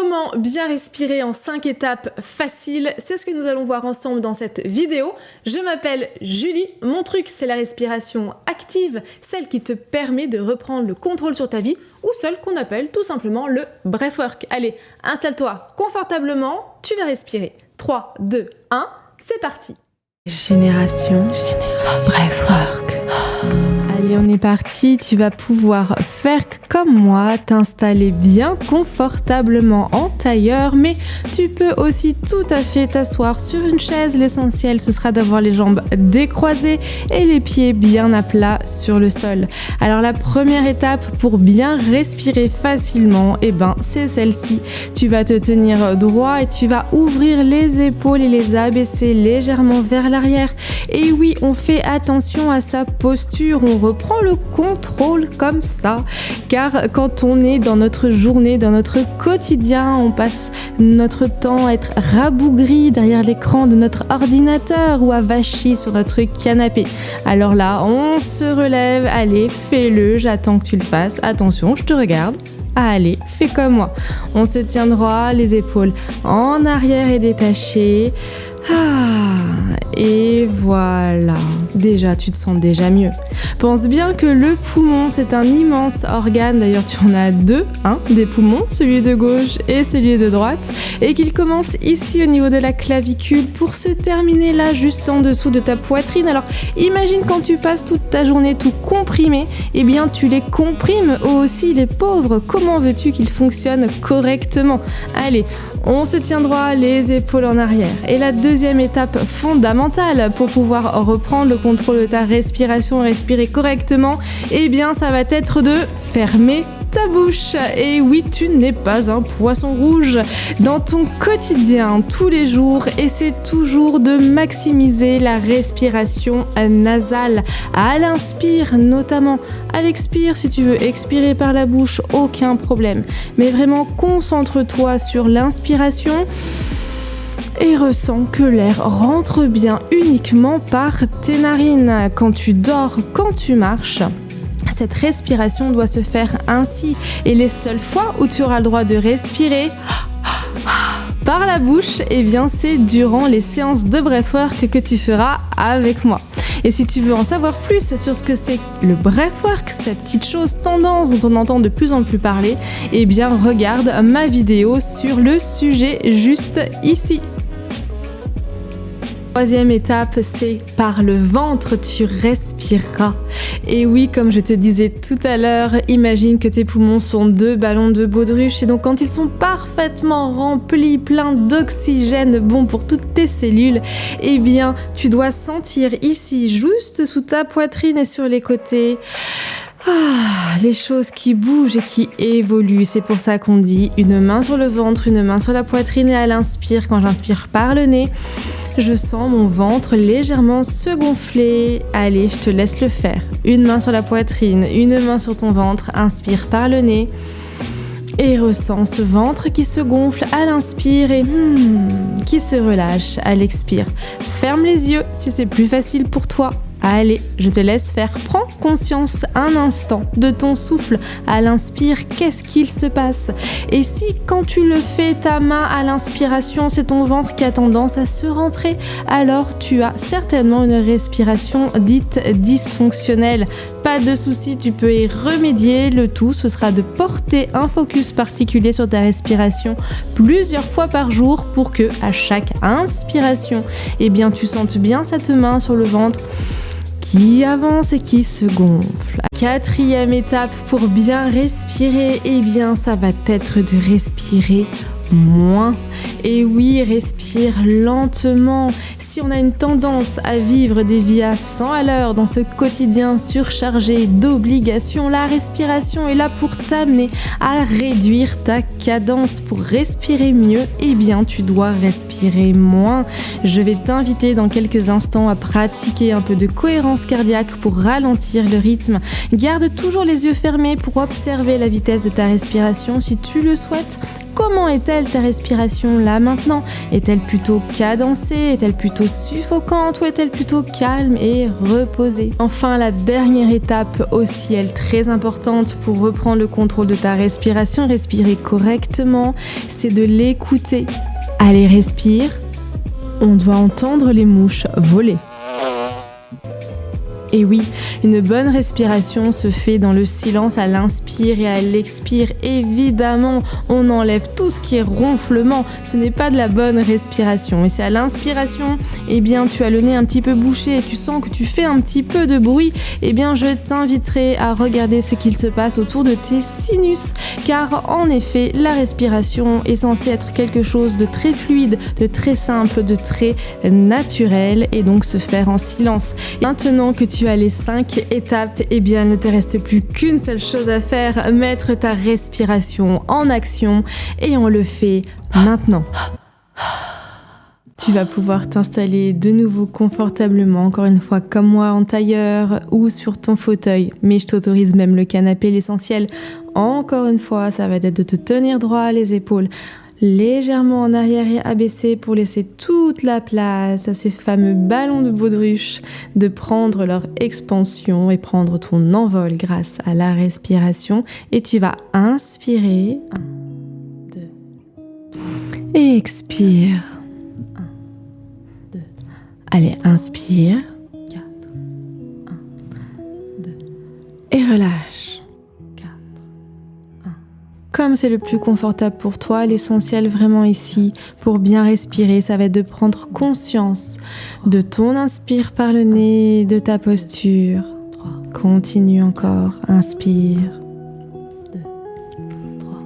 Comment bien respirer en 5 étapes faciles? C'est ce que nous allons voir ensemble dans cette vidéo. Je m'appelle Julie, mon truc c'est la respiration active, celle qui te permet de reprendre le contrôle sur ta vie ou celle qu'on appelle tout simplement le breathwork. Allez, installe-toi confortablement, tu vas respirer. 3, 2, 1, c'est parti. Génération breathwork. Allez, on est parti, tu vas pouvoir faire comme moi, t'installer bien confortablement en tailleur, mais tu peux aussi tout à fait t'asseoir sur une chaise. L'essentiel, ce sera d'avoir les jambes décroisées et les pieds bien à plat sur le sol. Alors la première étape pour bien respirer facilement, c'est celle-ci. Tu vas te tenir droit et tu vas ouvrir les épaules et les abaisser légèrement vers l'arrière. Et oui, on fait attention à sa posture, on reprend le contrôle comme ça, car quand on est dans notre journée, dans notre quotidien, on passe notre temps à être rabougri derrière l'écran de notre ordinateur ou avachi sur notre canapé. Alors là, on se relève, allez, fais-le, j'attends que tu le fasses, attention, je te regarde. Allez, fais comme moi. On se tient droit, les épaules en arrière et détachées. Et voilà, déjà tu te sens déjà mieux. Pense bien que le poumon c'est un immense organe, d'ailleurs tu en as deux, des poumons, celui de gauche et celui de droite, et qu'il commence ici au niveau de la clavicule pour se terminer là juste en dessous de ta poitrine. Alors imagine quand tu passes toute ta journée tout comprimé, tu les comprimes eux aussi les pauvres. Comment veux-tu qu'ils fonctionnent correctement? Allez, on se tient droit, les épaules en arrière. Et la deuxième étape fondamentale pour pouvoir reprendre le contrôle de ta respiration, respirer correctement, ça va être de fermer ta bouche. Et oui, tu n'es pas un poisson rouge. Dans ton quotidien, tous les jours, essaie toujours de maximiser la respiration nasale. À l'inspire notamment. À l'expire, si tu veux expirer par la bouche, aucun problème. Mais vraiment, concentre-toi sur l'inspiration et ressens que l'air rentre bien uniquement par tes narines. Quand tu dors, quand tu marches, cette respiration doit se faire ainsi. Et les seules fois où tu auras le droit de respirer par la bouche, c'est durant les séances de breathwork que tu feras avec moi. Et si tu veux en savoir plus sur ce que c'est le breathwork, cette petite chose tendance dont on entend de plus en plus parler, regarde ma vidéo sur le sujet juste ici. Troisième étape, c'est par le ventre, tu respireras. Et oui, comme je te disais tout à l'heure, imagine que tes poumons sont 2 ballons de baudruche et donc quand ils sont parfaitement remplis, pleins d'oxygène bon pour toutes tes cellules, tu dois sentir ici, juste sous ta poitrine et sur les côtés, les choses qui bougent et qui évoluent. C'est pour ça qu'on dit une main sur le ventre, une main sur la poitrine et à l'inspire, quand j'inspire par le nez, je sens mon ventre légèrement se gonfler. Allez, je te laisse le faire. Une main sur la poitrine, une main sur ton ventre, inspire par le nez et ressens ce ventre qui se gonfle à l'inspire et qui se relâche à l'expire. Ferme les yeux si c'est plus facile pour toi. Allez, je te laisse faire. Prends conscience un instant de ton souffle à l'inspire. Qu'est-ce qu'il se passe? Et si quand tu le fais, ta main à l'inspiration, c'est ton ventre qui a tendance à se rentrer, alors tu as certainement une respiration dite dysfonctionnelle. Pas de souci, tu peux y remédier. Le tout, ce sera de porter un focus particulier sur ta respiration plusieurs fois par jour pour que à chaque inspiration, tu sentes bien cette main sur le ventre qui avance et qui se gonfle. Quatrième étape pour bien respirer, ça va être de respirer moins. Et oui, respire lentement. Si on a une tendance à vivre des vies à 100 à l'heure dans ce quotidien surchargé d'obligations, la respiration est là pour t'amener à réduire ta cadence. Pour respirer mieux, tu dois respirer moins. Je vais t'inviter dans quelques instants à pratiquer un peu de cohérence cardiaque pour ralentir le rythme. Garde toujours les yeux fermés pour observer la vitesse de ta respiration si tu le souhaites. comment est-elle ta respiration là maintenant? Est-elle plutôt cadencée? Est-elle plutôt suffocante? Ou est-elle plutôt calme et reposée? Enfin, la dernière étape, aussi elle très importante pour reprendre le contrôle de ta respiration, respirer correctement, c'est de l'écouter. Allez, respire. On doit entendre les mouches voler. Et oui, une bonne respiration se fait dans le silence à l'inspire et à l'expire. Évidemment, on enlève tout ce qui est ronflement. Ce n'est pas de la bonne respiration. Et c'est à l'inspiration, eh bien, tu as le nez un petit peu bouché et tu sens que tu fais un petit peu de bruit. Eh bien, je t'inviterai à regarder ce qu'il se passe autour de tes sinus. Car en effet, la respiration est censée être quelque chose de très fluide, de très simple, de très naturel et donc se faire en silence. Et maintenant que tu as les 5 étapes, eh bien, il ne te reste plus qu'une seule chose à faire, mettre ta respiration en action et on le fait maintenant. Tu vas pouvoir t'installer de nouveau confortablement, encore une fois comme moi, en tailleur ou sur ton fauteuil. Mais je t'autorise même le canapé, l'essentiel. Encore une fois, ça va être de te tenir droit, les épaules légèrement en arrière et abaissé pour laisser toute la place à ces fameux ballons de baudruche de prendre leur expansion et prendre ton envol grâce à la respiration. Et tu vas inspirer. 1, 2, 3. Et expire. 1, 2. Allez, inspire. 4, 1, 2. Et relâche. Comme c'est le plus confortable pour toi, l'essentiel vraiment ici, pour bien respirer, ça va être de prendre conscience de ton inspire par le nez, de ta posture. 3. Continue encore, inspire. 2, 3.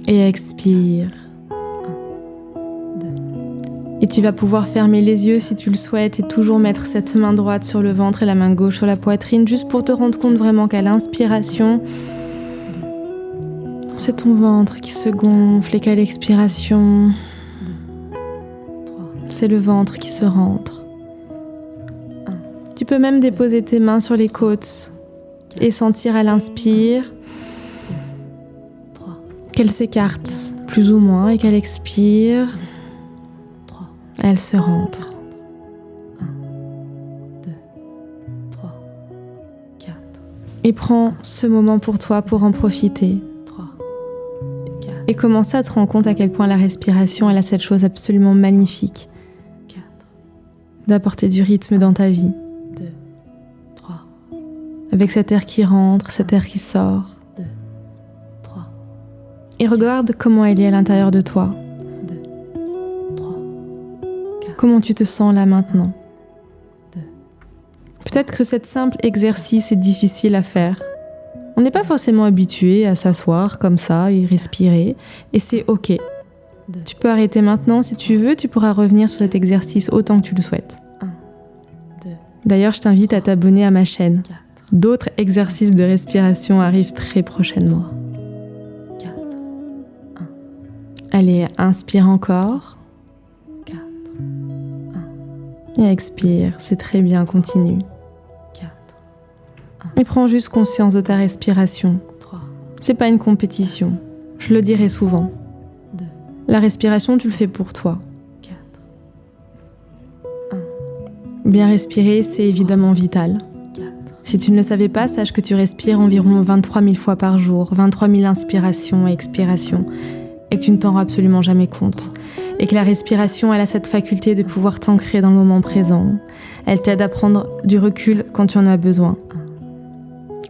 Et expire. 1, 2. Et tu vas pouvoir fermer les yeux si tu le souhaites et toujours mettre cette main droite sur le ventre et la main gauche sur la poitrine, juste pour te rendre compte vraiment qu'à l'inspiration, c'est ton ventre qui se gonfle et qu'à l'expiration, c'est le ventre qui se rentre. Tu peux même déposer tes mains sur les côtes et sentir à l'inspire qu'elles s'écartent plus ou moins et qu'à l'expire, elles se rentrent. 1, 2, 3, 4. Et prends ce moment pour toi pour en profiter. Et commence à te rendre compte à quel point la respiration, elle a cette chose absolument magnifique d'apporter du rythme dans ta vie. 2, 3. Avec cet air qui rentre, cet air qui sort. 2, 3. Et regarde comment elle est à l'intérieur de toi. 2, 3, 4. Comment tu te sens là maintenant. 2. Peut-être que cet simple exercice est difficile à faire. On n'est pas forcément habitué à s'asseoir comme ça et respirer, et c'est ok. Tu peux arrêter maintenant si tu veux, tu pourras revenir sur cet exercice autant que tu le souhaites. 1, 2. D'ailleurs, je t'invite à t'abonner à ma chaîne. 4. D'autres exercices de respiration arrivent très prochainement. 4, 1. Allez, inspire encore. 4, 1. Et expire, c'est très bien, continue. Et prends juste conscience de ta respiration. 3. C'est pas une compétition. Je le dirai souvent. 2. La respiration, tu le fais pour toi. 4. 1. Bien respirer, c'est évidemment vital. 4. Si tu ne le savais pas, sache que tu respires environ 23 000 fois par jour, 23 000 inspirations et expirations, et que tu ne t'en rends absolument jamais compte. Et que la respiration, elle a cette faculté de pouvoir t'ancrer dans le moment présent. Elle t'aide à prendre du recul quand tu en as besoin.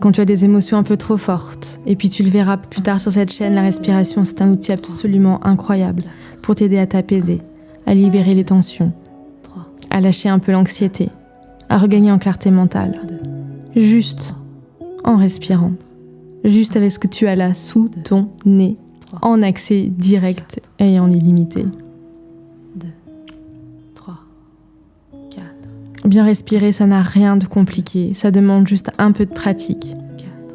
Quand tu as des émotions un peu trop fortes. Et puis tu le verras plus tard sur cette chaîne, la respiration, c'est un outil absolument incroyable pour t'aider à t'apaiser, à libérer les tensions, à lâcher un peu l'anxiété, à regagner en clarté mentale. Juste en respirant. Juste avec ce que tu as là sous ton nez, en accès direct et en illimité. 2, 3, 4. Bien respirer, ça n'a rien de compliqué. Ça demande juste un peu de pratique.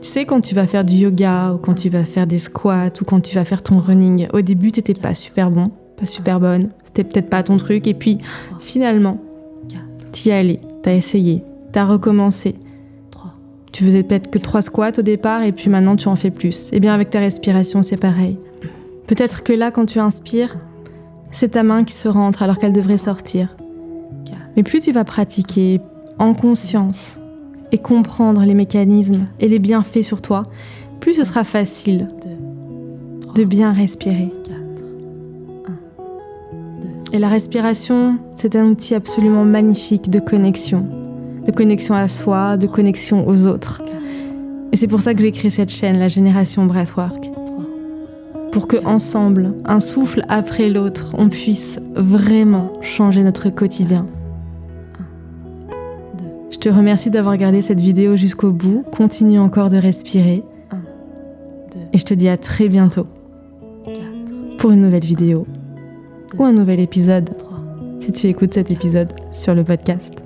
Tu sais, quand tu vas faire du yoga ou quand tu vas faire des squats ou quand tu vas faire ton running, au début, t'étais pas super bon, pas super bonne. C'était peut-être pas ton truc. Et puis, finalement, t'y es allé, t'as essayé, t'as recommencé. Tu faisais peut-être que 3 squats au départ et puis maintenant, tu en fais plus. Et bien, avec ta respiration, c'est pareil. Peut-être que là, quand tu inspires, c'est ta main qui se rentre alors qu'elle devrait sortir. Mais plus tu vas pratiquer en conscience et comprendre les mécanismes et les bienfaits sur toi, plus ce sera facile de bien respirer. Et la respiration, c'est un outil absolument magnifique de connexion à soi, de connexion aux autres. Et c'est pour ça que j'ai créé cette chaîne, la Génération Breathwork. Pour que ensemble, un souffle après l'autre, on puisse vraiment changer notre quotidien. Je te remercie d'avoir regardé cette vidéo jusqu'au bout. Continue encore de respirer. Et je te dis à très bientôt pour une nouvelle vidéo ou un nouvel épisode si tu écoutes cet épisode sur le podcast.